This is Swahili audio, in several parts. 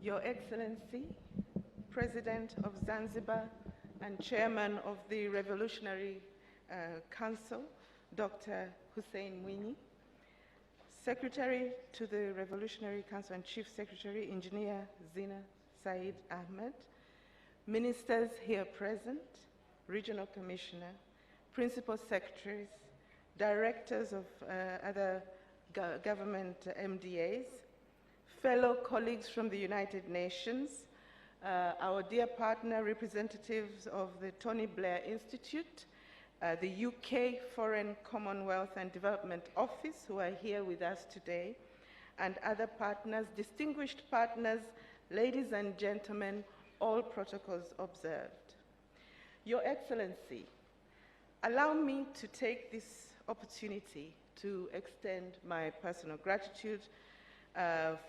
Your Excellency, President of Zanzibar and Chairman of the Revolutionary Council, Dr. Hussein Mwinyi, Secretary to the Revolutionary Council and Chief Secretary, Engineer Zina Said Ahmed, Ministers here present, Regional Commissioner, Principal Secretaries, Directors of other government MDAs, fellow colleagues from the United Nations, our dear partner representatives of the Tony Blair Institute, the UK Foreign, Commonwealth and Development Office, who are here with us today, and other partners, distinguished partners, ladies and gentlemen, all protocols observed. Your Excellency, allow me to take this opportunity to extend my personal gratitude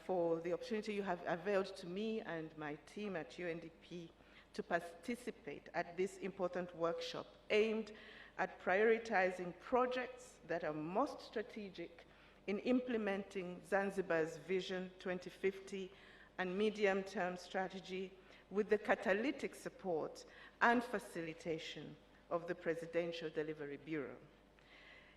for the opportunity you have availed to me and my team at UNDP to participate at this important workshop aimed at prioritizing projects that are most strategic in implementing Zanzibar's Vision 2050 and medium-term strategy with the catalytic support and facilitation of the Presidential Delivery Bureau.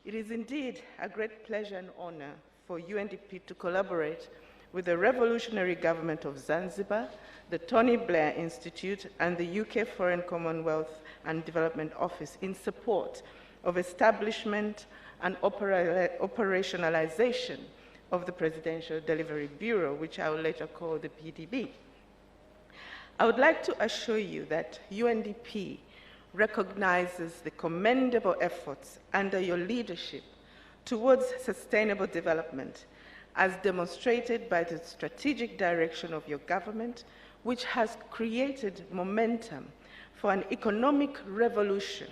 It is indeed a great pleasure and honor for UNDP to collaborate with the Revolutionary Government of Zanzibar, the Tony Blair Institute, and the UK Foreign, Commonwealth and Development Office in support of establishment and operationalization of the Presidential Delivery Bureau, which I will later call the PDB. I would like to assure you that UNDP recognizes the commendable efforts under your leadership towards sustainable development, as demonstrated by the strategic direction of your government, which has created momentum for an economic revolution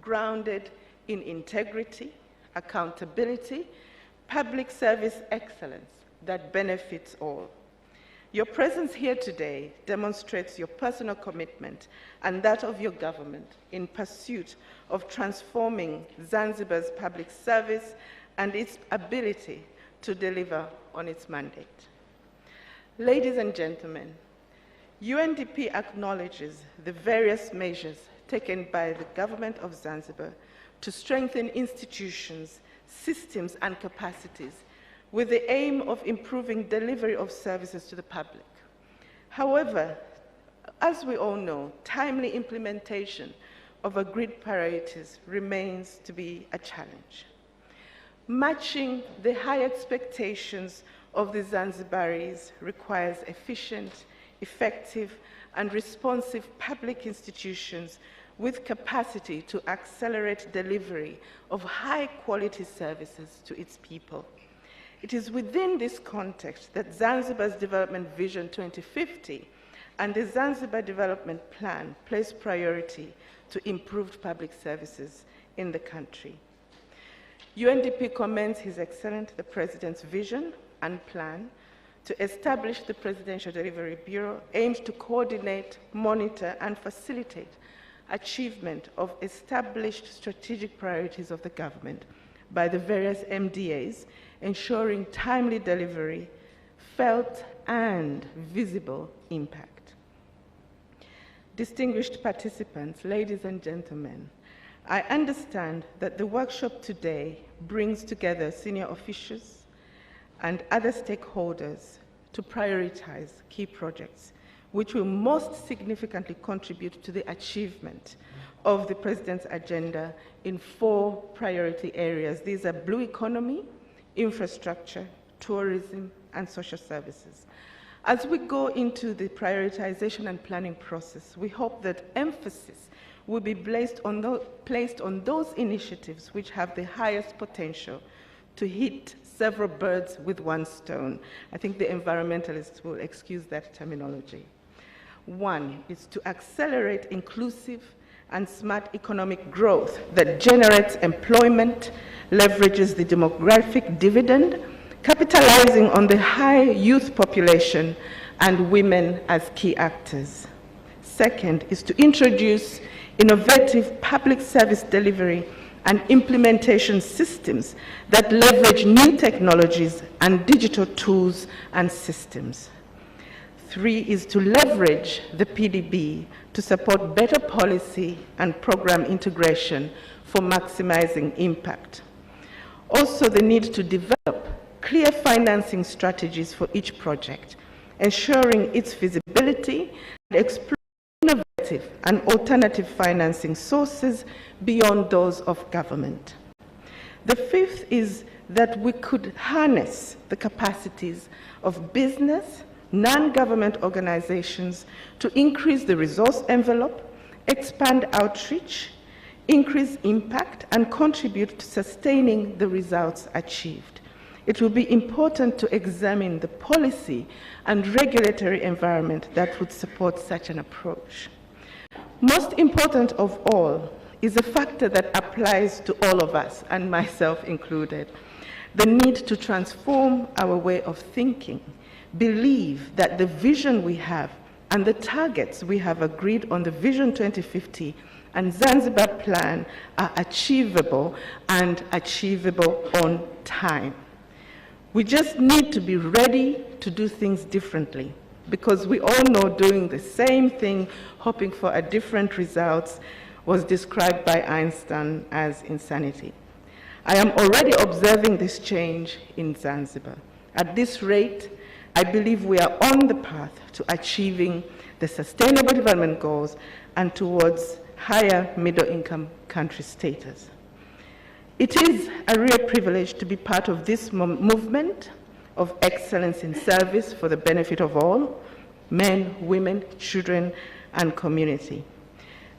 grounded in integrity, accountability, public service excellence that benefits all. Your presence here today demonstrates your personal commitment and that of your government in pursuit of transforming Zanzibar's public service and its ability to deliver on its mandate. Ladies and gentlemen, UNDP acknowledges the various measures taken by the government of Zanzibar to strengthen institutions, systems, and capacities with the aim of improving delivery of services to the public. However, as we all know, timely implementation of agreed priorities remains to be a challenge. Matching the high expectations of the Zanzibaris requires efficient, effective, and responsive public institutions with capacity to accelerate delivery of high-quality services to its people. It is within this context that Zanzibar's Development Vision 2050 and the Zanzibar Development Plan place priority to improved public services in the country. UNDP commends His Excellency the President's vision and plan to establish the Presidential Delivery Bureau aimed to coordinate, monitor, and facilitate achievement of established strategic priorities of the government by the various MDAs, ensuring timely delivery, felt and visible impact. Distinguished participants, ladies and gentlemen, I understand that the workshop today brings together senior officials and other stakeholders to prioritize key projects which will most significantly contribute to the achievement of the President's agenda in 4 priority areas. These are blue economy, infrastructure, tourism, and social services. As we go into the prioritization and planning process, we hope that emphasis will be placed on those initiatives which have the highest potential to hit several birds with one stone. I think the environmentalists will excuse that terminology. 1 is to accelerate inclusive and smart economic growth that generates employment, leverages the demographic dividend, capitalizing on the high youth population and women as key actors. 2nd is to introduce innovative public service delivery and implementation systems that leverage new technologies and digital tools and systems. 3 is to leverage the PDB to support better policy and program integration for maximizing impact. Also, the need to develop clear financing strategies for each project, ensuring its feasibility and explore innovative and alternative financing sources beyond those of government. The 5th is that we could harness the capacities of business, non-government organizations to increase the resource envelope, expand outreach, increase impact, and contribute to sustaining the results achieved. It will be important to examine the policy and regulatory environment that would support such an approach. Most important of all is a factor that applies to all of us, and myself included: the need to transform our way of thinking, believe that the vision we have and the targets we have agreed on the Vision 2050 and Zanzibar plan are achievable and achievable on time. We just need to be ready to do things differently, because we all know doing the same thing, hoping for a different results, was described by Einstein as insanity. I am already observing this change in Zanzibar. At this rate, I believe we are on the path to achieving the Sustainable Development Goals and towards higher middle-income country status. It is a real privilege to be part of this movement of excellence in service for the benefit of all, men, women, children, and community.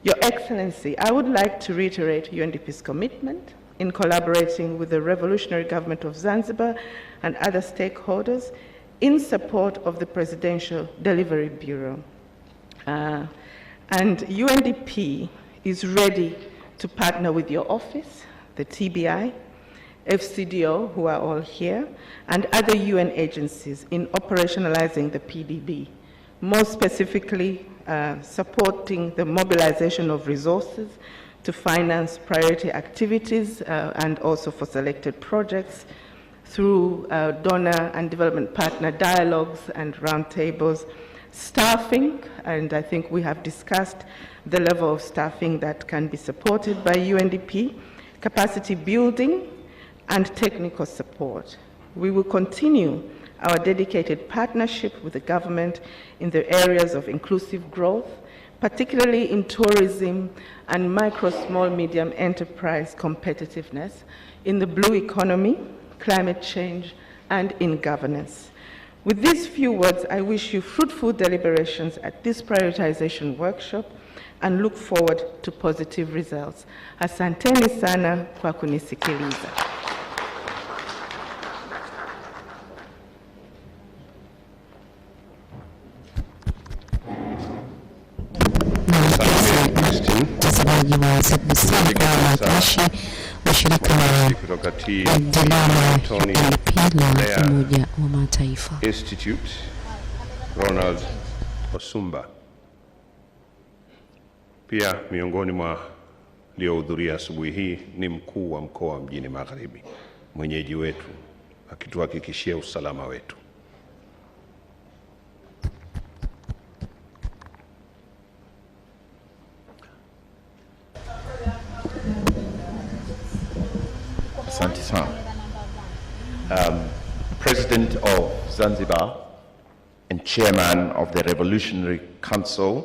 Your Excellency, I would like to reiterate UNDP's commitment in collaborating with the Revolutionary Government of Zanzibar and other stakeholders in support of the Presidential Delivery Bureau. And UNDP is ready to partner with your office, the TBI, FCDO, who are all here, and other UN agencies in operationalizing the PDB, more specifically supporting the mobilization of resources to finance priority activities and also for selected projects through donor and development partner dialogues and roundtables, staffing, and I think we have discussed the level of staffing that can be supported by UNDP, capacity building, and technical support. We will continue our dedicated partnership with the government in the areas of inclusive growth, particularly in tourism and micro, small, medium enterprise competitiveness, in the blue economy, climate change, and in governance. With these few words, I wish you fruitful deliberations at this prioritization workshop and look forward to positive results. Asanteni sana kwa kunisikiliza. Mtazamaji wa ZBC kwa wawakilishi wa shirika la maendeleo ya pili la Umoja wa Mataifa Institute, Ronald Osumba. Pia miongoni mwa waliohudhuria asubuhi hii ni mkuu wa mkoa mjini Magharibi, mwenyeji wetu, akituhakikishia usalama wetu. Asante sana. President of Zanzibar and Chairman of the Revolutionary Council,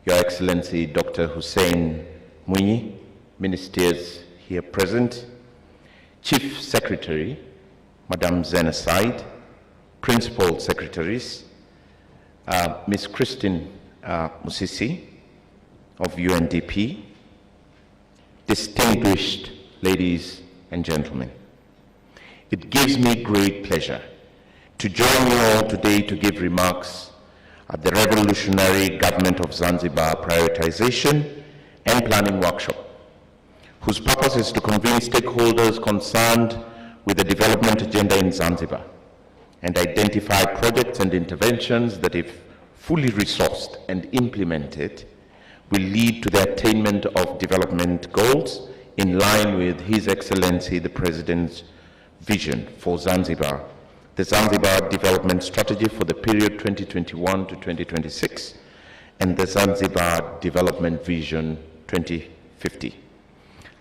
Your Excellency Dr. Hussein Mwinyi, ministers here present, Chief Secretary, Madam Zena Said, Principal Secretaries, Ms. Christine Musisi of UNDP, distinguished ladies and gentlemen. It gives me great pleasure to join you all today to give remarks at the Revolutionary Government of Zanzibar Prioritization and Planning Workshop, whose purpose is to convene stakeholders concerned with the development agenda in Zanzibar and identify projects and interventions that, if fully resourced and implemented, will lead to the attainment of development goals in line with His Excellency the President's vision for Zanzibar the Zanzibar Development Strategy for the period 2021 to 2026, and the Zanzibar Development Vision 2050.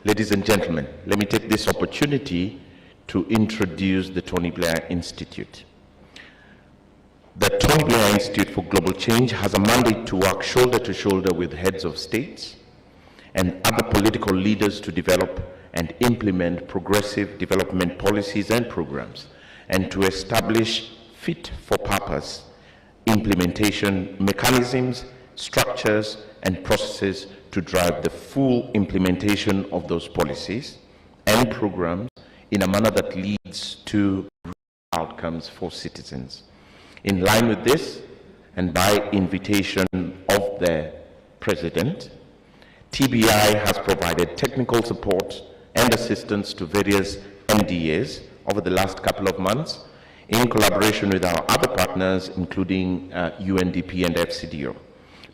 Ladies and gentlemen, let me take this opportunity to introduce the Tony Blair Institute. The Tony Blair Institute for Global Change has a mandate to work shoulder to shoulder with heads of states and other political leaders to develop and implement progressive development policies and programs, and to establish fit-for-purpose implementation mechanisms, structures, and processes to drive the full implementation of those policies and programs in a manner that leads to outcomes for citizens. In line with this, and by invitation of the President, TBI has provided technical support and assistance to various MDAs over the last couple of months in collaboration with our other partners, including UNDP and FCDO,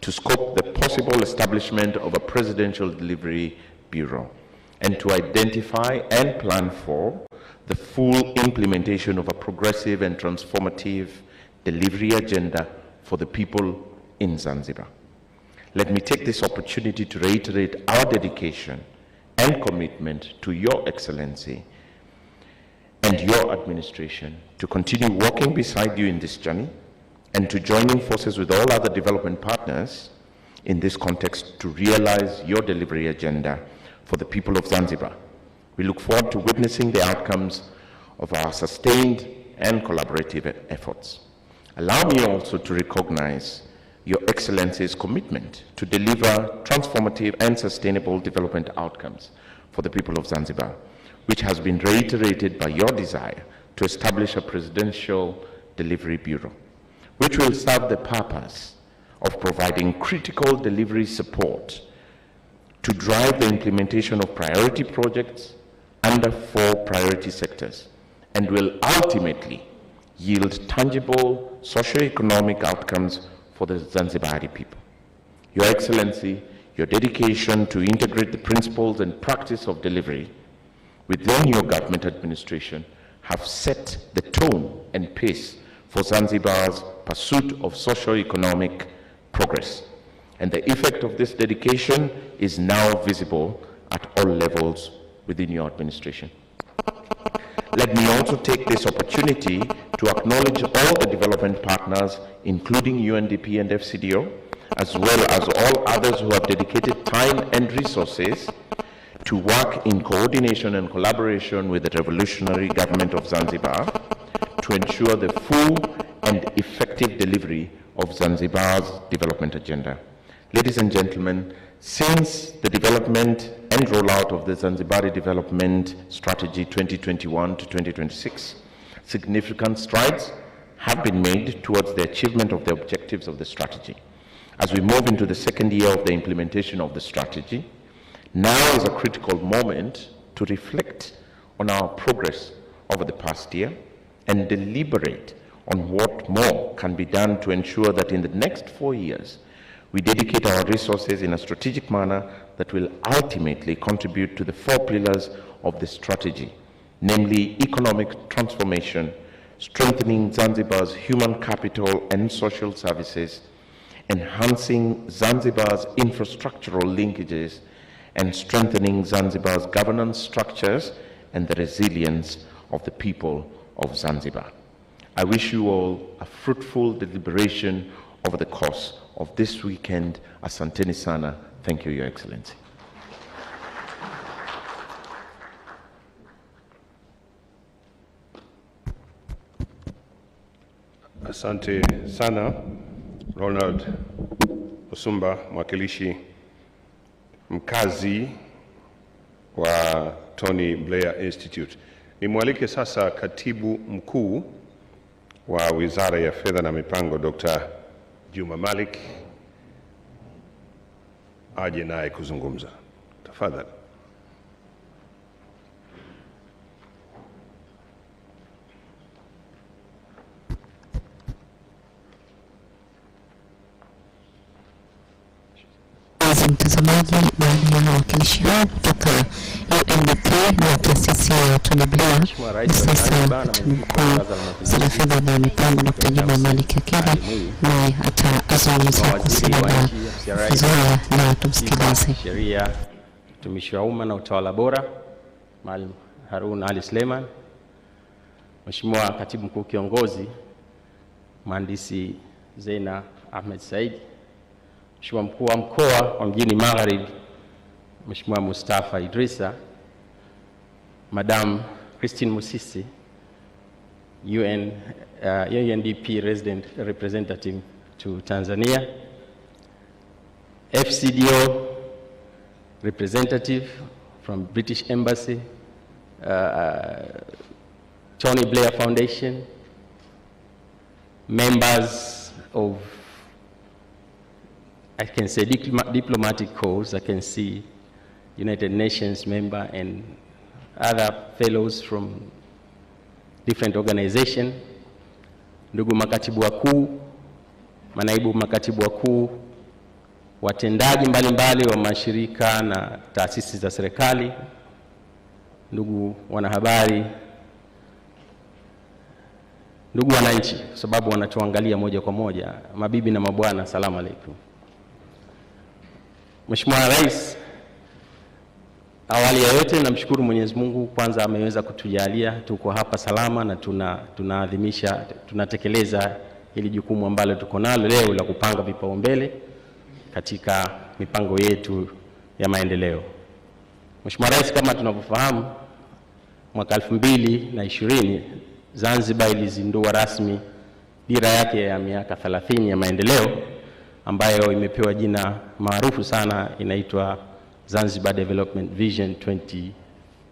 to scope the possible establishment of a Presidential Delivery Bureau and to identify and plan for the full implementation of a progressive and transformative delivery agenda for the people in Zanzibar. Let me take this opportunity to reiterate our dedication and commitment to Your Excellency and your administration to continue working beside you in this journey and to joining forces with all other development partners in this context to realize your delivery agenda for the people of Zanzibar. We look forward to witnessing the outcomes of our sustained and collaborative efforts. Allow me also to recognize Your Excellency's commitment to deliver transformative and sustainable development outcomes for the people of Zanzibar, which has been reiterated by your desire to establish a Presidential Delivery Bureau, which will serve the purpose of providing critical delivery support to drive the implementation of priority projects under 4 priority sectors, and will ultimately yield tangible socio-economic outcomes for the Zanzibari people. Your Excellency, your dedication to integrate the principles and practice of delivery within your government administration have set the tone and pace for Zanzibar's pursuit of socio-economic progress. And the effect of this dedication is now visible at all levels within your administration. Let me also take this opportunity to acknowledge all the development partners, including UNDP and FCDO, as well as all others who have dedicated time and resources to work in coordination and collaboration with the revolutionary government of Zanzibar to ensure the full and effective delivery of Zanzibar's development agenda. Ladies and gentlemen, since the development and rollout of the Zanzibari Development Strategy 2021 to 2026, significant strides have been made towards the achievement of the objectives of the strategy. As we move into the second year of the implementation of the strategy, now is a critical moment to reflect on our progress over the past year and deliberate on what more can be done to ensure that in the next 4 years, we dedicate our resources in a strategic manner that will ultimately contribute to the 4 pillars of the strategy, namely economic transformation, strengthening Zanzibar's human capital and social services, enhancing Zanzibar's infrastructural linkages, and strengthening Zanzibar's governance structures and the resilience of the people of Zanzibar. I wish you all a fruitful deliberation over the course of this weekend. Asanteni sana. Thank you, Your Excellency. Asante sana Ronald Osumba, mwakilishi mkazi wa Tony Blair Institute. Nimwalike sasa katibu mkuu wa Wizara ya Fedha na Mipango, Dr. Juma Malik, aje naye kuzungumza. Tafadhali. mtazamaji, baadhi ya wawakilishi hao kutoka UNDP na taasisi ya Tony Blair, sasa katibu mkuu wizara ya fedha na mipango Dr. Juma Malik Akili naye atazungumzia kuhusiana na fedha na tumsikilize. Sheria, utumishi wa umma na utawala bora, Maalim Harun Ali Suleiman, Mheshimiwa Katibu Mkuu Kiongozi Mhandisi Zeina Ahmed Said, Mheshimiwa Mkuu wa Mkoa wa Mjini Magharibi Mheshimiwa Mustafa Idrisa, Madam Christine Musisi, UNDP Resident Representative to Tanzania, FCDO representative from British Embassy, Tony Blair Foundation, members of, I can say, diplomatic corps. I can see United Nations member and other fellows from different organizations, ndugu makatibu wakuu, manaibu makatibu wakuu, watendaji mbalimbali wa mashirika na taasisi za serikali, ndugu wanahabari, ndugu wananchi, sababu wanatuangalia moja kwa moja, mabibi na mabwana, asalamu alaykum. Mheshimiwa Rais, awali ya yote namshukuru Mwenyezi Mungu, kwanza ameweza kutujalia tuko hapa salama na tunaadhimisha, tunatekeleza hili jukumu ambalo tuko nalo leo la kupanga vipaumbele katika mipango yetu ya maendeleo. Mheshimiwa Rais, kama tunavyofahamu, mwaka 2020 Zanzibar ilizindua rasmi dira yake ya miaka 30 ya maendeleo ambayo imepewa jina maarufu sana, inaitwa Zanzibar Development Vision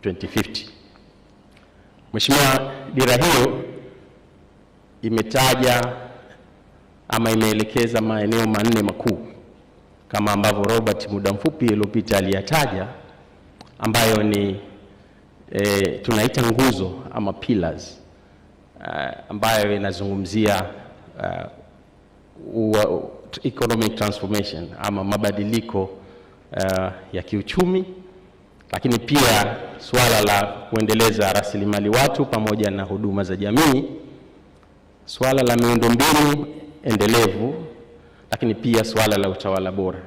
2050. Mheshimiwa, dira hiyo imetaja ama imeelekeza maeneo manne makuu kama ambavyo Robert muda mfupi uliopita aliyataja, ambayo ni tunaita nguzo ama pillars, ambayo inazungumzia economic transformation ama mabadiliko ya kiuchumi, lakini pia swala la kuendeleza rasilimali watu pamoja na huduma za jamii, swala la miundombinu endelevu, lakini pia swala la utawala bora.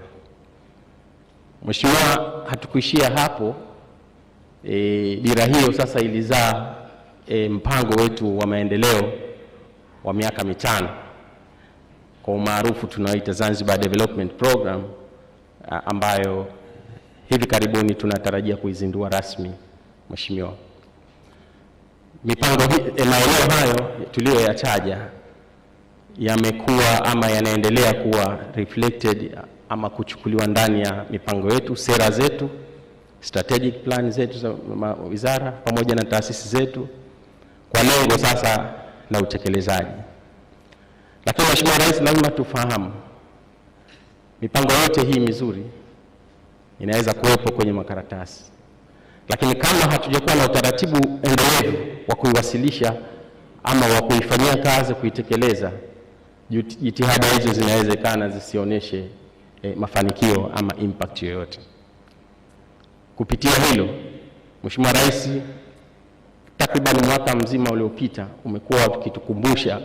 Mheshimiwa, hatukuishia hapo. Dira hiyo sasa ilizaa mpango wetu wa maendeleo wa miaka 5 kwa maarufu tunaoita Zanzibar Development Program, ambayo hivi karibuni tunatarajia kuizindua rasmi. Mheshimiwa, mipango maeneo hayo tuliyoyataja yamekuwa ama yanaendelea kuwa reflected ama kuchukuliwa ndani ya mipango yetu, sera zetu, strategic plan zetu za wizara pamoja na taasisi zetu kwa lengo sasa la utekelezaji. Lakini Mheshimiwa Rais, lazima tufahamu mipango yote hii mizuri inaweza kuwepo kwenye makaratasi, lakini kama hatujakuwa na utaratibu endelevu wa kuiwasilisha ama wa kuifanyia kazi, kuitekeleza, jitihada hizo zinawezekana zisionyeshe mafanikio ama impact yoyote. Kupitia hilo, Mheshimiwa Rais, takriban mwaka mzima uliopita umekuwa ukitukumbusha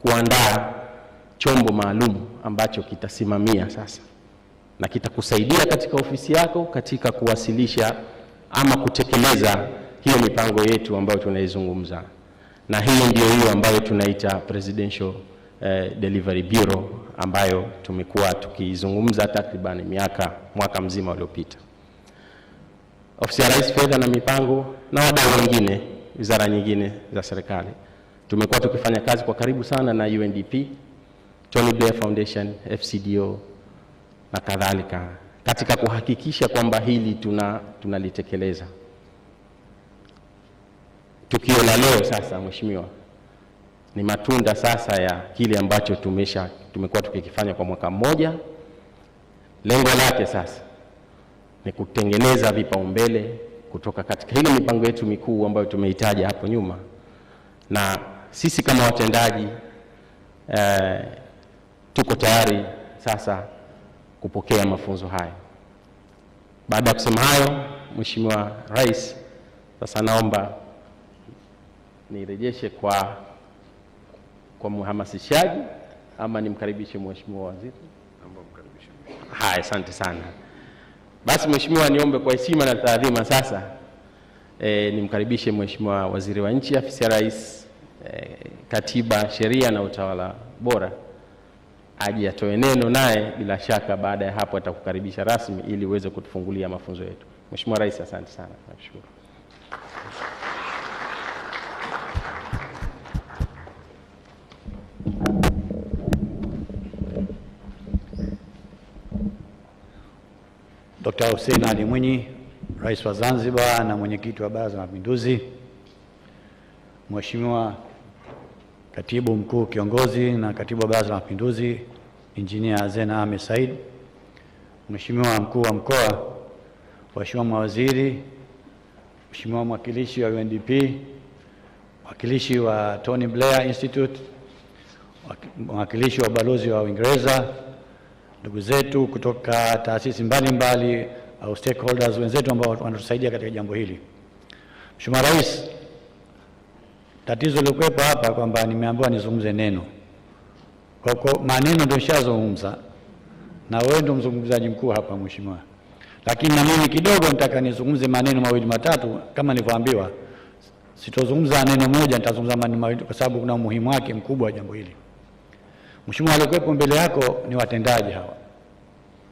kuandaa chombo maalum ambacho kitasimamia sasa na kitakusaidia katika ofisi yako katika kuwasilisha ama kutekeleza hiyo mipango yetu ambayo tunaizungumza. Na hii ndio hiyo ambayo tunaita Presidential Delivery Bureau ambayo tumekuwa tukizungumza takriban mwaka mzima uliopita. Ofisi ya Rais Fedha na Mipango na wadau wengine, wizara nyingine za serikali, tumekuwa tukifanya kazi kwa karibu sana na UNDP, Tony Blair Foundation, FCDO na kadhalika katika kuhakikisha kwamba hili tunalitekeleza. Tukio la leo sasa, Mheshimiwa, ni matunda sasa ya kile ambacho tumekuwa tukikifanya kwa mwaka mmoja. Lengo lake sasa ni kutengeneza vipaumbele kutoka katika ile mipango yetu mikuu ambayo tumeitaja hapo nyuma, na sisi kama watendaji tuko tayari sasa kupokea mafunzo haya. Baada ya kusema hayo, Mheshimiwa Rais, sasa naomba nirejeshe kwa mhamasishaji ama nimkaribishe Mheshimiwa Waziri. Naomba mkaribishe. Haya, asante sana. Basi Mheshimiwa, niombe kwa heshima na taadhima sasa nimkaribishe Mheshimiwa Waziri wa Nchi, Afisi ya Rais, Katiba, Sheria na Utawala Bora, aje atoe neno, naye bila shaka baada ya hapo atakukaribisha rasmi ili uweze kutufungulia mafunzo yetu. Mheshimiwa Rais, asante sana. Nakushukuru. Dr. Hussein Ali Mwinyi, Rais wa Zanzibar na mwenyekiti wa Baraza la Mapinduzi, Mheshimiwa Katibu Mkuu Kiongozi na Katibu wa Baraza la Mapinduzi, Injinia Zena Ahmed Said, Mheshimiwa Mkuu wa Mkoa, Mheshimiwa Mawaziri, Mheshimiwa Mwakilishi wa UNDP, Mwakilishi wa Tony Blair Institute, Mwakilishi wa Balozi wa Uingereza, ndugu zetu kutoka taasisi mbalimbali au stakeholders wenzetu ambao wanatusaidia katika jambo hili. Mheshimiwa Rais, tatizo lilikuwepo hapa kwamba nimeambiwa nizungumze neno. Kwa maneno ndio nishazungumza na wewe ndio mzungumzaji mkuu hapa Mheshimiwa. Lakini na mimi kidogo nitaka nizungumze maneno mawili matatu kama nilivyoambiwa. Sitozungumza neno moja, nitazungumza maneno mawili kwa sababu kuna umuhimu wake mkubwa jambo hili. Mheshimiwa, alikuwepo mbele yako ni watendaji hawa.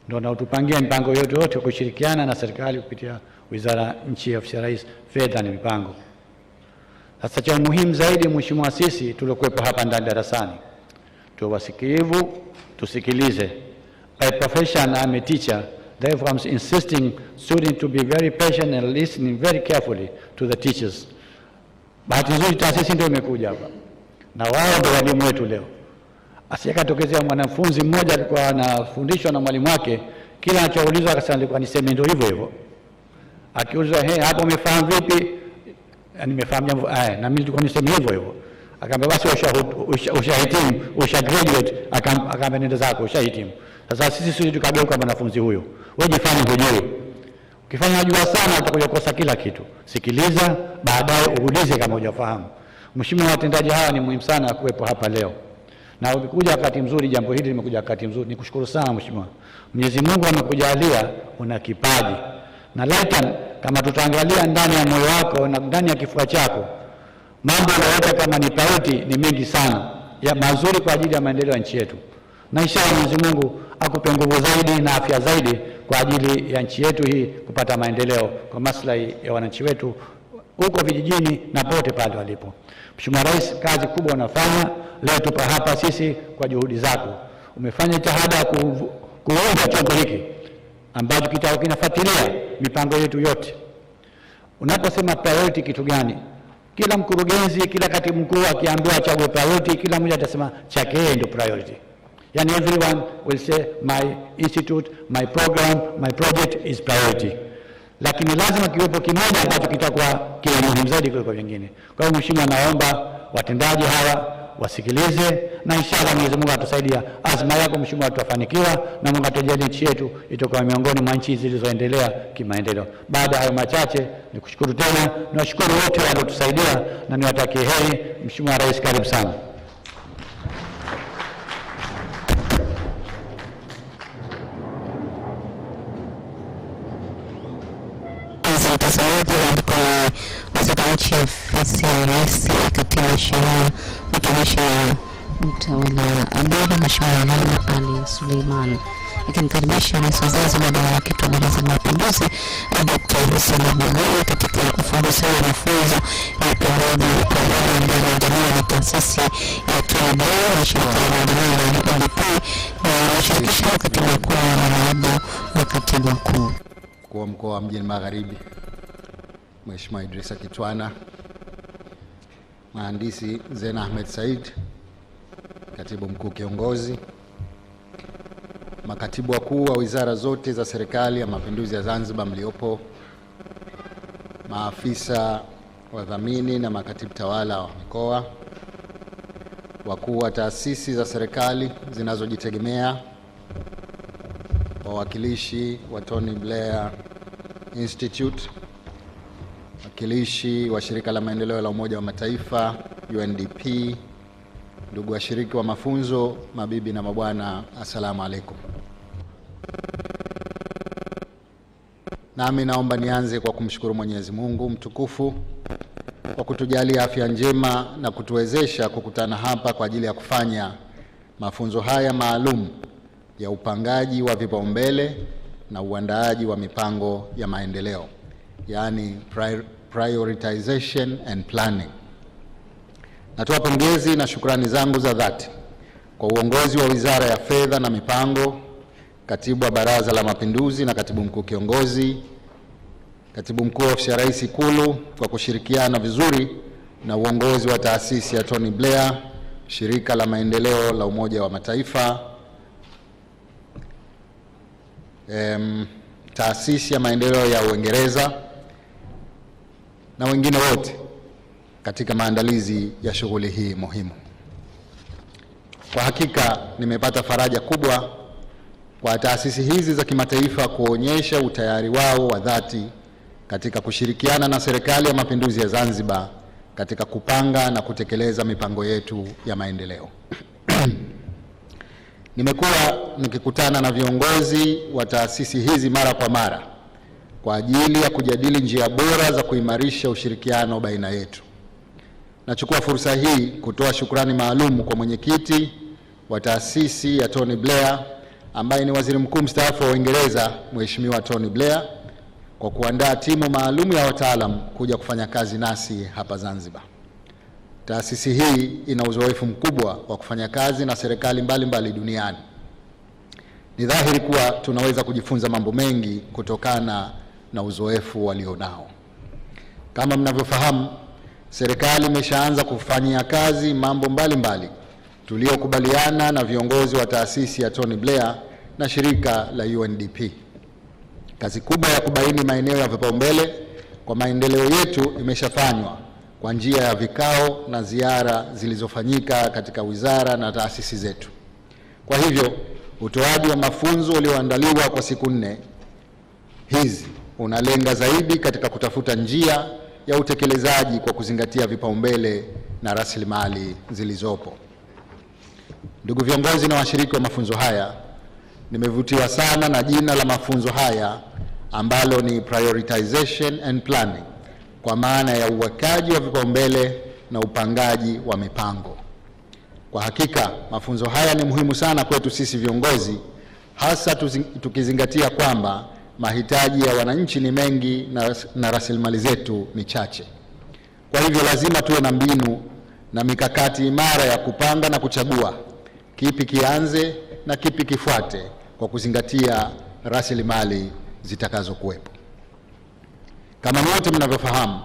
Ndio wanaotupangia mipango yote kushirikiana na serikali kupitia Wizara Nchi, Afisi ya Rais, Fedha na Mipango. Sasa cha muhimu zaidi Mheshimiwa, sisi tuliokuwepo hapa ndani darasani tuwe wasikivu, tusikilize. By profession I'm a teacher, therefore I'm insisting students to be very patient and listening very carefully to the teachers. Bahati nzuri taasisi ndio imekuja hapa na wao ndio walimu wetu leo. Asiyekatokezea mwanafunzi mmoja alikuwa anafundishwa na mwalimu wake, kila anachoulizwa akasema alikuwa niseme ndio hivyo hivyo. Akiulizwa hapo umefahamu vipi? Nimefahamu jambo na mimi nilikuwa niseme hivyo hivyo. Akaambia basi ushahitimu, ushagraduate, akaambia nenda zako ushahitimu. Sasa sisi tukageuka mwanafunzi huyo. Wewe jifanye hujui. Ukifanya unajua sana utakuja kukosa kila kitu. Sikiliza, baadaye uulize kama hujafahamu. Mheshimiwa, watendaji hawa ni muhimu sana kuwepo hapa leo. Na umekuja wakati mzuri, jambo hili limekuja wakati mzuri. Nikushukuru sana Mheshimiwa. Mwenyezi Mungu amekujalia una kipaji. Na later kama tutaangalia ndani ya moyo wako na ndani ya kifua chako, mambo yanayoweka kama ni priority ni mengi sana ya mazuri kwa ajili ya maendeleo ya nchi yetu. Na inshallah Mwenyezi Mungu akupe nguvu zaidi na afya zaidi kwa ajili ya nchi yetu hii kupata maendeleo kwa maslahi ya wananchi wetu huko vijijini na pote pale walipo. Mheshimiwa Rais, kazi kubwa unafanya. Leo tupo hapa sisi kwa juhudi zako. Umefanya jitihada kuunda chombo hiki ambacho kinafuatilia mipango yetu yote. Unaposema priority kitu gani? Kila mkurugenzi, kila katibu mkuu akiambiwa achague priority, kila mmoja atasema chake yeye ndio priority. Yani everyone will say my institute, my program, my project is priority. Lakini lazima kiwepo kimoja ambacho kitakuwa kile muhimu zaidi kuliko vingine. Kwa hiyo Mheshimiwa, naomba watendaji hawa wasikilize na inshallah Mwenyezi Mungu atusaidia. Azma yako Mheshimiwa tutafanikiwa na Mungu atujalie nchi yetu itakuwa miongoni mwa nchi zilizoendelea kimaendeleo. Baada ya hayo machache nikushukuru tena, niwashukuru wote waliotusaidia na niwatakie heri. Mheshimiwa Rais, karibu sana. Nchi, Afisi ya Rais, Katiba, Sheria, Utumishi na Utawala Bora, Mheshimiwa Ali Suleiman. Akimkaribisha Rais wa Zanzibar na mwenyekiti wa Baraza la Mapinduzi, Dr. Hussein Ali Mwinyi katika ufunguzi wa mafunzo ya pamoja ndani ya jamii na taasisi ya Tony Blair na shirika la maendeleo la UNDP na washirikisha katibu mkuu na naibu wa katibu mkuu. Mkuu wa Mkoa wa Mjini Magharibi Mheshimiwa Idrisa Kitwana, Mhandisi Zena Ahmed Said, Katibu Mkuu Kiongozi, makatibu wakuu wa wizara zote za Serikali ya Mapinduzi ya Zanzibar mliopo, maafisa wadhamini na makatibu tawala wa mikoa, wakuu wa taasisi za serikali zinazojitegemea, wawakilishi wa Tony Blair Institute, wakilishi wa shirika la maendeleo la Umoja wa Mataifa UNDP, ndugu washiriki wa mafunzo, mabibi na mabwana, assalamu alaikum. Nami naomba nianze kwa kumshukuru Mwenyezi Mungu mtukufu kwa kutujalia afya njema na kutuwezesha kukutana hapa kwa ajili ya kufanya mafunzo haya maalum ya upangaji wa vipaumbele na uandaaji wa mipango ya maendeleo, yani prioritization and planning. Natoa pongezi na shukrani zangu za dhati kwa uongozi wa Wizara ya Fedha na Mipango, Katibu wa Baraza la Mapinduzi na Katibu Mkuu Kiongozi, Katibu Mkuu Ofisi ya Rais Ikulu kwa kushirikiana vizuri na uongozi wa taasisi ya Tony Blair, shirika la maendeleo la Umoja wa Mataifa, taasisi ya maendeleo ya Uingereza na wengine wote katika maandalizi ya shughuli hii muhimu. Kwa hakika nimepata faraja kubwa kwa taasisi hizi za kimataifa kuonyesha utayari wao wa dhati katika kushirikiana na Serikali ya Mapinduzi ya Zanzibar katika kupanga na kutekeleza mipango yetu ya maendeleo. Nimekuwa nikikutana na viongozi wa taasisi hizi mara kwa mara kwa ajili ya kujadili njia bora za kuimarisha ushirikiano baina yetu. Nachukua fursa hii kutoa shukrani maalum kwa mwenyekiti wa taasisi ya Tony Blair ambaye ni Waziri Mkuu mstaafu wa Uingereza, Mheshimiwa Tony Blair, kwa kuandaa timu maalum ya wataalam kuja kufanya kazi nasi hapa Zanzibar. Taasisi hii ina uzoefu mkubwa wa kufanya kazi na serikali mbalimbali duniani. Ni dhahiri kuwa tunaweza kujifunza mambo mengi kutokana na uzoefu walionao. Kama mnavyofahamu, serikali imeshaanza kufanyia kazi mambo mbalimbali tuliokubaliana na viongozi wa taasisi ya Tony Blair na shirika la UNDP. Kazi kubwa ya kubaini maeneo ya vipaumbele kwa maendeleo yetu imeshafanywa kwa njia ya vikao na ziara zilizofanyika katika wizara na taasisi zetu. Kwa hivyo, utoaji wa mafunzo ulioandaliwa kwa siku 4 hizi unalenga zaidi katika kutafuta njia ya utekelezaji kwa kuzingatia vipaumbele na rasilimali zilizopo. Ndugu viongozi na washiriki wa mafunzo haya, nimevutiwa sana na jina la mafunzo haya ambalo ni prioritization and planning, kwa maana ya uwekaji wa vipaumbele na upangaji wa mipango. Kwa hakika mafunzo haya ni muhimu sana kwetu sisi viongozi, hasa tukizingatia kwamba mahitaji ya wananchi ni mengi na rasilimali zetu ni chache. Kwa hivyo lazima tuwe na mbinu na mikakati imara ya kupanga na kuchagua kipi kianze na kipi kifuate kwa kuzingatia rasilimali zitakazokuwepo. Kama wote mnavyofahamu,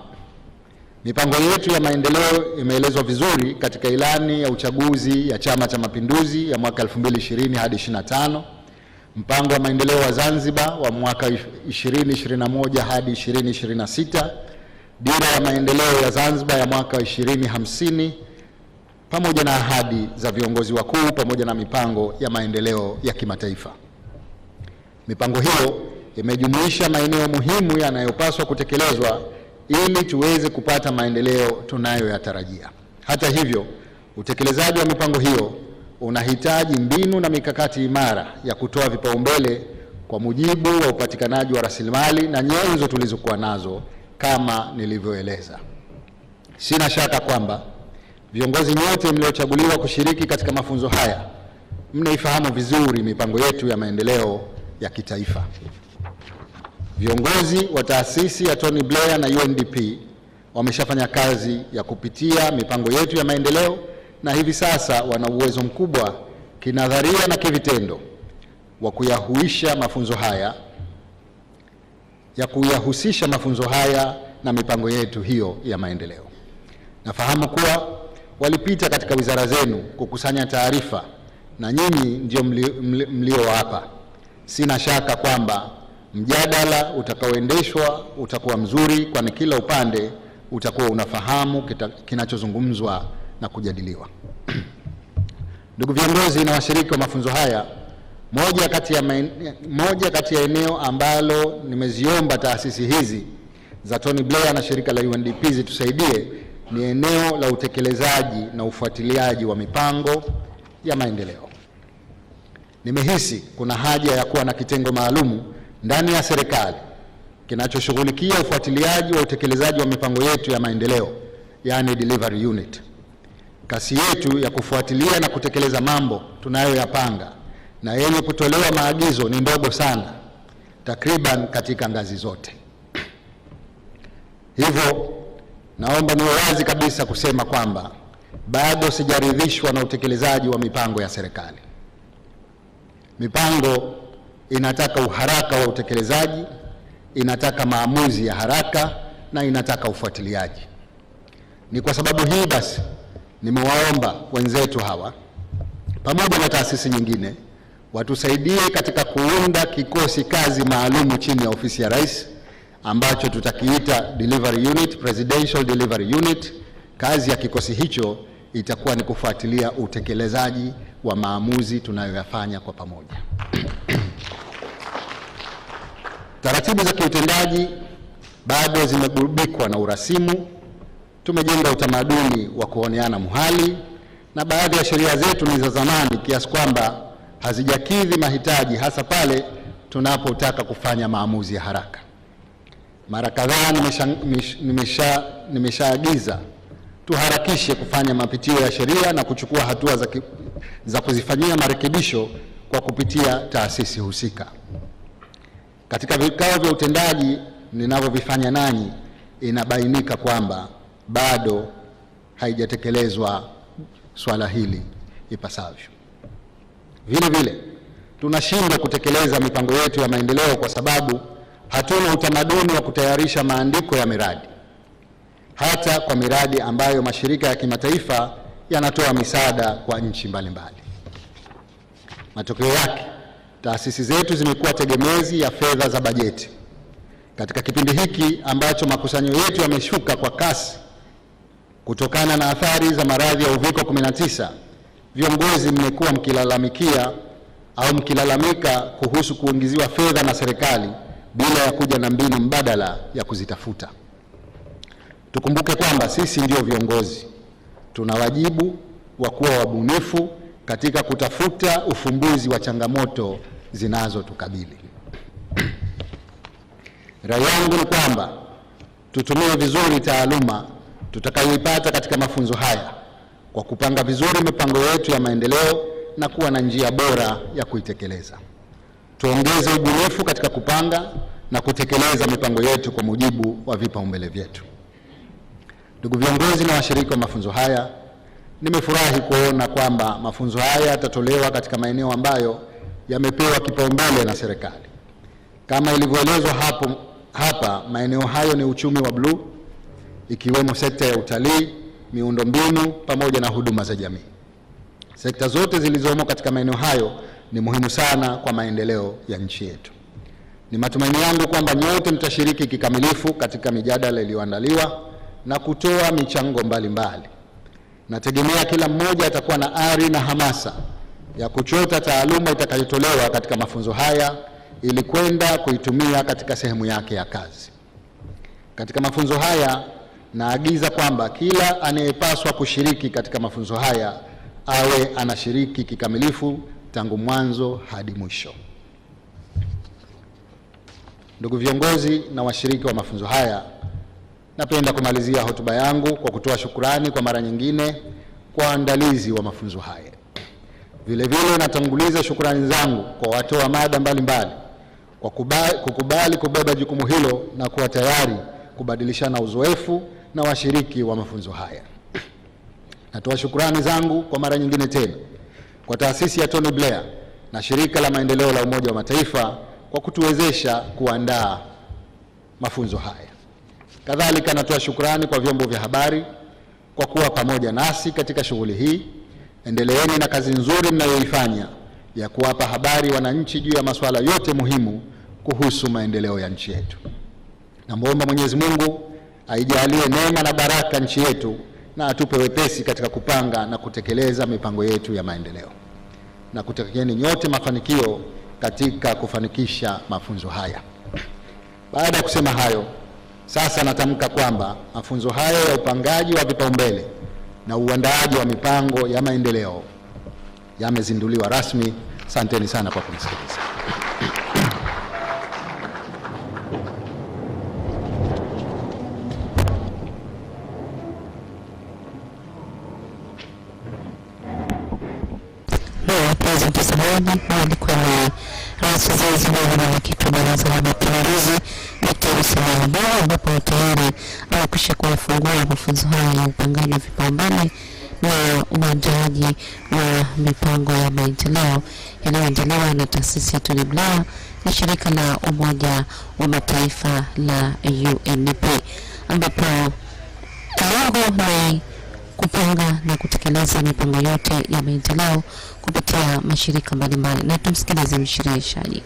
mipango yetu ya maendeleo imeelezwa vizuri katika ilani ya uchaguzi ya Chama cha Mapinduzi ya mwaka 2020 hadi 25, mpango wa maendeleo wa Zanzibar wa mwaka 2021 hadi 2026, dira ya maendeleo ya Zanzibar ya mwaka 2050, pamoja na ahadi za viongozi wakuu pamoja na mipango ya maendeleo ya kimataifa. Mipango hiyo imejumuisha maeneo muhimu yanayopaswa kutekelezwa ili tuweze kupata maendeleo tunayoyatarajia. Hata hivyo, utekelezaji wa mipango hiyo unahitaji mbinu na mikakati imara ya kutoa vipaumbele kwa mujibu wa upatikanaji wa rasilimali na nyenzo tulizokuwa nazo kama nilivyoeleza. Sina shaka kwamba viongozi nyote mliochaguliwa kushiriki katika mafunzo haya mnaifahamu vizuri mipango yetu ya maendeleo ya kitaifa. Viongozi wa taasisi ya Tony Blair na UNDP wameshafanya kazi ya kupitia mipango yetu ya maendeleo na hivi sasa wana uwezo mkubwa kinadharia na kivitendo wa kuyahusisha mafunzo haya na mipango yetu hiyo ya maendeleo. Nafahamu kuwa walipita katika wizara zenu kukusanya taarifa na nyinyi ndio mlio hapa. Sina shaka kwamba mjadala utakaoendeshwa utakuwa mzuri, kwani kila upande utakuwa unafahamu kinachozungumzwa na kujadiliwa. Ndugu viongozi na washiriki wa mafunzo haya, Moja kati ya eneo ambalo nimeziomba taasisi hizi za Tony Blair na shirika la UNDP zitusaidie ni eneo la utekelezaji na ufuatiliaji wa mipango ya maendeleo. Nimehisi kuna haja ya kuwa na kitengo maalum ndani ya serikali kinachoshughulikia ufuatiliaji wa utekelezaji wa mipango yetu ya maendeleo, yani delivery unit. Kasi yetu ya kufuatilia na kutekeleza mambo tunayoyapanga na yenye kutolewa maagizo ni ndogo sana, takriban katika ngazi zote. Hivyo naomba niwe wazi kabisa kusema kwamba bado sijaridhishwa na utekelezaji wa mipango ya serikali. Mipango inataka uharaka wa utekelezaji, inataka maamuzi ya haraka na inataka ufuatiliaji. Ni kwa sababu hii basi nimewaomba wenzetu hawa pamoja na taasisi nyingine watusaidie katika kuunda kikosi kazi maalumu chini ya ofisi ya Rais ambacho tutakiita Delivery Unit, Presidential Delivery Unit. Kazi ya kikosi hicho itakuwa ni kufuatilia utekelezaji wa maamuzi tunayoyafanya kwa pamoja. Taratibu za kiutendaji bado zimegubikwa na urasimu. Tumejenga utamaduni wa kuoneana muhali na baadhi ya sheria zetu ni za zamani kiasi kwamba hazijakidhi mahitaji, hasa pale tunapotaka kufanya maamuzi ya haraka. Mara kadhaa nimeshaagiza tuharakishe kufanya mapitio ya sheria na kuchukua hatua za kuzifanyia marekebisho kwa kupitia taasisi husika. Katika vikao vya utendaji ninavyovifanya nanyi, inabainika kwamba bado haijatekelezwa swala hili ipasavyo. Vile vile tunashindwa kutekeleza mipango yetu ya maendeleo kwa sababu hatuna utamaduni wa kutayarisha maandiko ya miradi, hata kwa miradi ambayo mashirika ya kimataifa yanatoa misaada kwa nchi mbalimbali. Matokeo yake, taasisi zetu zimekuwa tegemezi ya fedha za bajeti. Katika kipindi hiki ambacho makusanyo yetu yameshuka kwa kasi kutokana na athari za maradhi ya uviko 19, viongozi mmekuwa mkilalamika kuhusu kuingiziwa fedha na serikali bila ya kuja na mbinu mbadala ya kuzitafuta. Tukumbuke kwamba sisi ndio viongozi, tuna wajibu wa kuwa wabunifu katika kutafuta ufumbuzi wa changamoto zinazotukabili. Rai yangu ni kwamba tutumie vizuri taaluma tutakayoipata katika mafunzo haya kwa kupanga vizuri mipango yetu ya maendeleo na kuwa na njia bora ya kuitekeleza. Tuongeze ubunifu katika kupanga na kutekeleza mipango yetu kwa mujibu wa vipaumbele vyetu. Ndugu viongozi na washiriki wa mafunzo haya, nimefurahi kuona kwamba mafunzo haya yatatolewa katika maeneo ambayo yamepewa kipaumbele na serikali. Kama ilivyoelezwa hapa, maeneo hayo ni uchumi wa bluu, ikiwemo sekta ya utalii, miundombinu pamoja na huduma za jamii. Sekta zote zilizomo katika maeneo hayo ni muhimu sana kwa maendeleo ya nchi yetu. Ni matumaini yangu kwamba nyote mtashiriki kikamilifu katika mijadala iliyoandaliwa na kutoa michango mbalimbali. Nategemea kila mmoja atakuwa na ari na hamasa ya kuchota taaluma itakayotolewa katika mafunzo haya ili kwenda kuitumia katika sehemu yake ya kazi. Katika mafunzo haya naagiza kwamba kila anayepaswa kushiriki katika mafunzo haya awe anashiriki kikamilifu tangu mwanzo hadi mwisho. Ndugu viongozi na washiriki wa mafunzo haya, napenda kumalizia hotuba yangu kwa kutoa shukrani kwa mara nyingine kwa waandalizi wa mafunzo haya. Vile vile natanguliza shukrani zangu kwa watoa mada mbalimbali kwa kukubali kubeba jukumu hilo na kuwa tayari kubadilishana uzoefu na washiriki wa mafunzo haya. Natoa shukrani zangu kwa mara nyingine tena kwa taasisi ya Tony Blair na shirika la maendeleo la Umoja wa Mataifa kwa kutuwezesha kuandaa mafunzo haya. Kadhalika natoa shukrani kwa vyombo vya habari kwa kuwa pamoja nasi katika shughuli hii. Endeleeni na kazi nzuri mnayoifanya ya kuwapa habari wananchi juu ya masuala yote muhimu kuhusu maendeleo ya nchi yetu. Naomba Mwenyezi Mungu aijalie neema na baraka nchi yetu na atupe wepesi katika kupanga na kutekeleza mipango yetu ya maendeleo. na kutakieni nyote mafanikio katika kufanikisha mafunzo haya. Baada ya kusema hayo, sasa natamka kwamba mafunzo haya ya upangaji wa vipaumbele na uandaaji wa mipango ya maendeleo yamezinduliwa rasmi. Asanteni sana kwa kunisikiliza. Alikuwa ni Rais wa Zanzibar na mwenyekiti wa Baraza la Mapinduzi Dkt. Uzinduzi, ambapo tayari amekwisha kufungua mafunzo haya ya upangaji wa vipaumbele na uandaaji wa mipango ya maendeleo yanayoandaliwa na taasisi ya Tony Blair na shirika la Umoja wa Mataifa la UNDP, ambapo lengo ni kupanga na kutekeleza mipango yote ya maendeleo kupitia mashirika mbalimbali. Na tumsikilize mshirikishaji.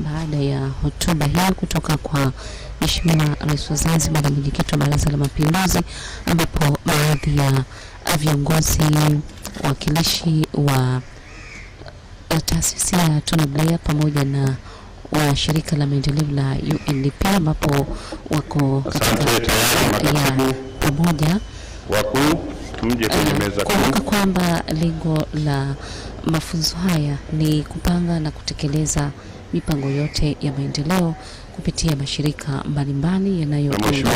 Baada ya hotuba hiyo kutoka kwa Mheshimiwa Rais wa Zanzibar na mwenyekiti wa Baraza la Mapinduzi, ambapo baadhi ya viongozi wakilishi wa taasisi ya Tony Blair pamoja na wa shirika la maendeleo la UNDP, ambapo wako katika ya pamoja kumbuka kwamba lengo la mafunzo haya ni kupanga na kutekeleza mipango yote ya maendeleo kupitia mashirika mbalimbali yanayoongozwa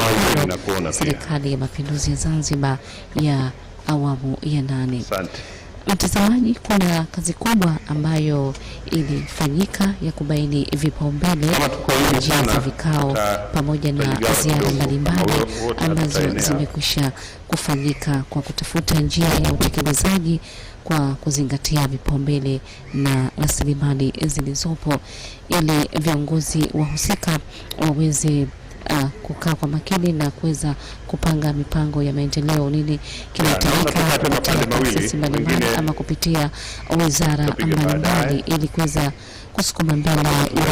Serikali ya Mapinduzi ya Zanzibar ya awamu ya 8. Asante. Mtazamaji, kuna kazi kubwa ambayo ilifanyika ya kubaini vipaumbele za vikao pamoja na ziara mbalimbali ambazo zimekwisha kufanyika kwa kutafuta njia ya utekelezaji kwa kuzingatia vipaumbele na rasilimali zilizopo, ili viongozi wahusika waweze kukaa kwa makini na kuweza kupanga mipango ya maendeleo, nini kinahitajika kupitia taasisi mbalimbali ama kupitia wizara mbalimbali ili kuweza kusukuma mbele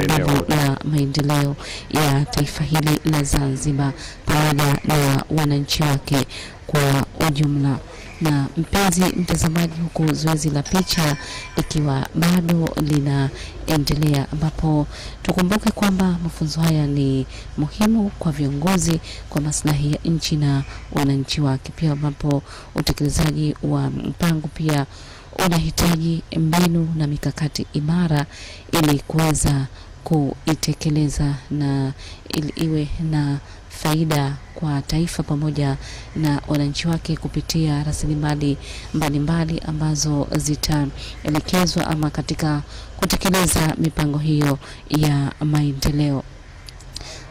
mambo ya maendeleo ya taifa hili la Zanzibar pamoja na wananchi wake kwa ujumla. Na mpenzi mtazamaji, huku zoezi la picha ikiwa bado linaendelea, ambapo tukumbuke kwamba mafunzo haya ni muhimu kwa viongozi kwa maslahi ya nchi na wananchi wake, pia ambapo utekelezaji wa mpango pia unahitaji mbinu na mikakati imara ili kuweza kuitekeleza na ili iwe na faida kwa taifa pamoja na wananchi wake kupitia rasilimali mbalimbali ambazo zitaelekezwa ama katika kutekeleza mipango hiyo ya maendeleo.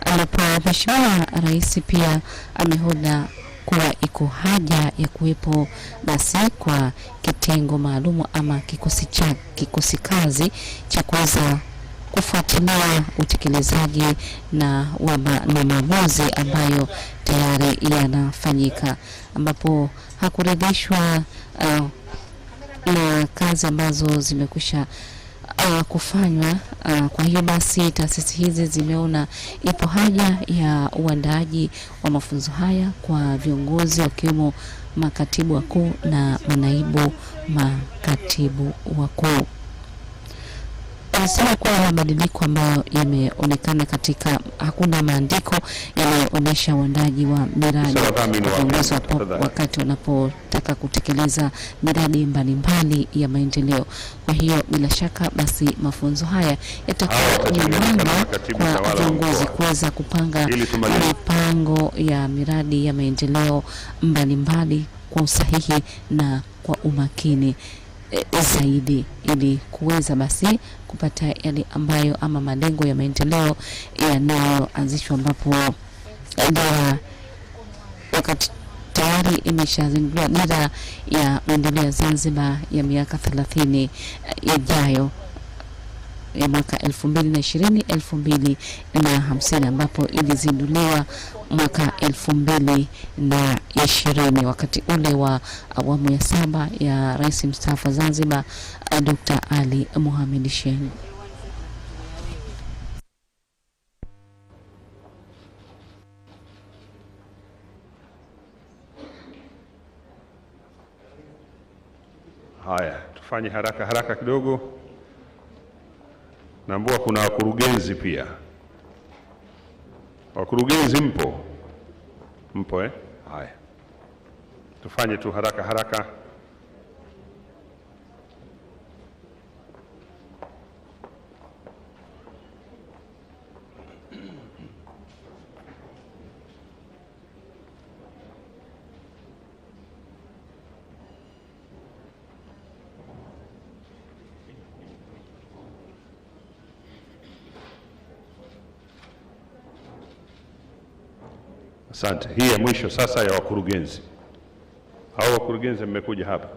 Ambapo Mheshimiwa Rais pia amehoda kuwa iko haja ya kuwepo basi kwa kitengo maalum ama kikosi kazi cha kuweza kufuatilia utekelezaji na maamuzi ambayo tayari yanafanyika, ambapo hakuridhishwa na kazi ambazo zimekwisha kufanywa. Kwa hiyo basi taasisi hizi zimeona ipo haja ya uandaaji wa mafunzo haya kwa viongozi wakiwemo makatibu wakuu na manaibu makatibu wakuu. Anasema kuwa mabadiliko ambayo yameonekana katika, hakuna maandiko yanayoonyesha uandaji wa miradi wakati wanapotaka kutekeleza miradi mbalimbali ya maendeleo. Kwa hiyo bila shaka basi mafunzo haya yatakuwa ni mwanga kwa viongozi kuweza kupanga mipango ya miradi ya maendeleo mbalimbali kwa usahihi na kwa umakini zaidi, ili kuweza basi kupata yale ambayo ama malengo ya maendeleo yanayoanzishwa, ambapo ndio wakati tayari imeshazinduliwa dira ya maendeleo ya Zanzibar ya miaka 30 ijayo ya mwaka 2020-2050, ambapo ilizinduliwa mwaka 2020 wakati ule wa awamu ya 7 ya Rais mstaafu Zanzibar Dr. Ali Mohamed Shein. Haya, tufanye haraka kidogo. Naambua kuna wakurugenzi pia. Wakurugenzi mpo? Mpo Haya. Tufanye tu haraka. Asante. Hii ya mwisho sasa ya wakurugenzi. Hao wakurugenzi mmekuja hapa.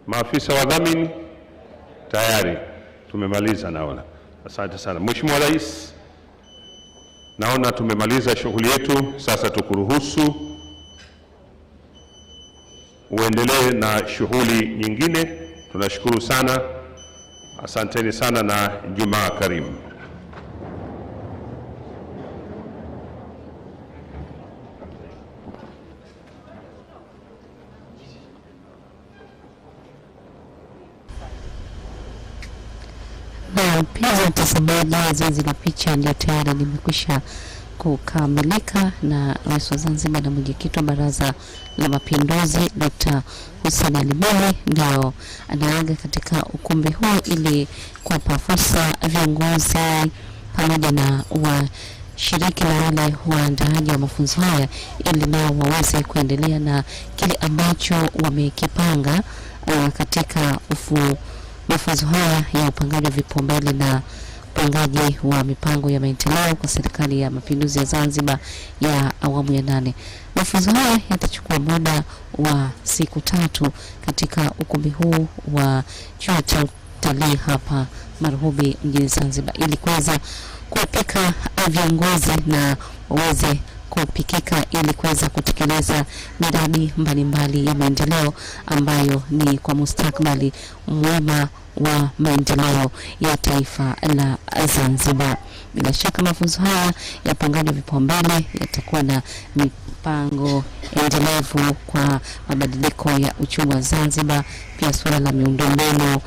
Maafisa wadhamini tayari tumemaliza naona. Asante sana. Mheshimiwa Rais, naona tumemaliza shughuli yetu, sasa tukuruhusu uendelee na shughuli nyingine. Tunashukuru sana. Asanteni sana na Ijumaa karimu. Na pia mtazamaji, zoezi la picha ndio tayari limekwisha kukamilika, na Rais wa Zanzibar na mwenyekiti wa Baraza la Mapinduzi Dr. Hussein Ali Mwinyi ndio anaaga katika ukumbi huu ili kuwapa fursa viongozi pamoja na washiriki na wale waandaaji wa mafunzo haya ili nao waweze kuendelea na kile ambacho wamekipanga katika mafunzo haya ya upangaji wa vipaumbele na upangaji wa mipango ya maendeleo kwa Serikali ya Mapinduzi ya Zanzibar ya awamu ya 8. Mafunzo haya yatachukua muda wa siku 3 katika ukumbi huu wa chuo cha utalii hapa Maruhubi mjini Zanzibar, ili kuweza kuwapika viongozi na waweze kupikika ili kuweza kutekeleza miradi mbalimbali ya maendeleo ambayo ni kwa mustakabali mwema wa maendeleo ya taifa la Zanzibar. Bila shaka mafunzo haya ya upangaji wa vipaumbele yatakuwa na mipango endelevu kwa mabadiliko ya uchumi wa Zanzibar, pia suala la miundombinu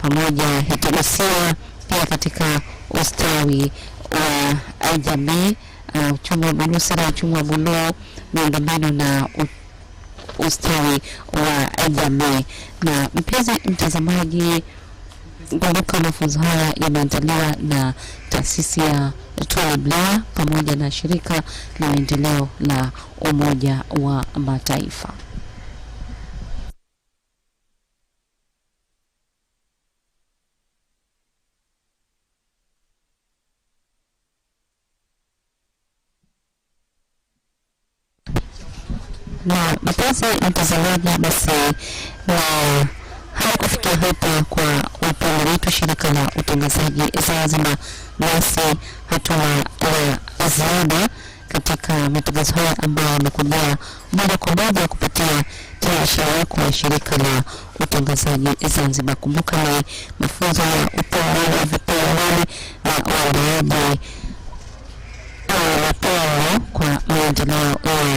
pamoja yatagusia pia katika ustawi wa jamii, uchumi wa buluu, sera ya uchumi wa buluu, miundombinu na ustawi wa jamii. Na mpenzi mtazamaji, kumbuka mafunzo haya yameandaliwa na taasisi ya Tony Blair pamoja na shirika la maendeleo la Umoja wa Mataifa. Na mpenzi mtazamaji, basi kufikia hapa kwa upande wetu shirika la utangazaji Zanzibar, basi hatuna la ziada katika matangazo haya ambayo yamekuja moja kwa moja kupitia taarifa yako ya shirika la utangazaji Zanzibar. Kumbuka ni mafunzo ya upangaji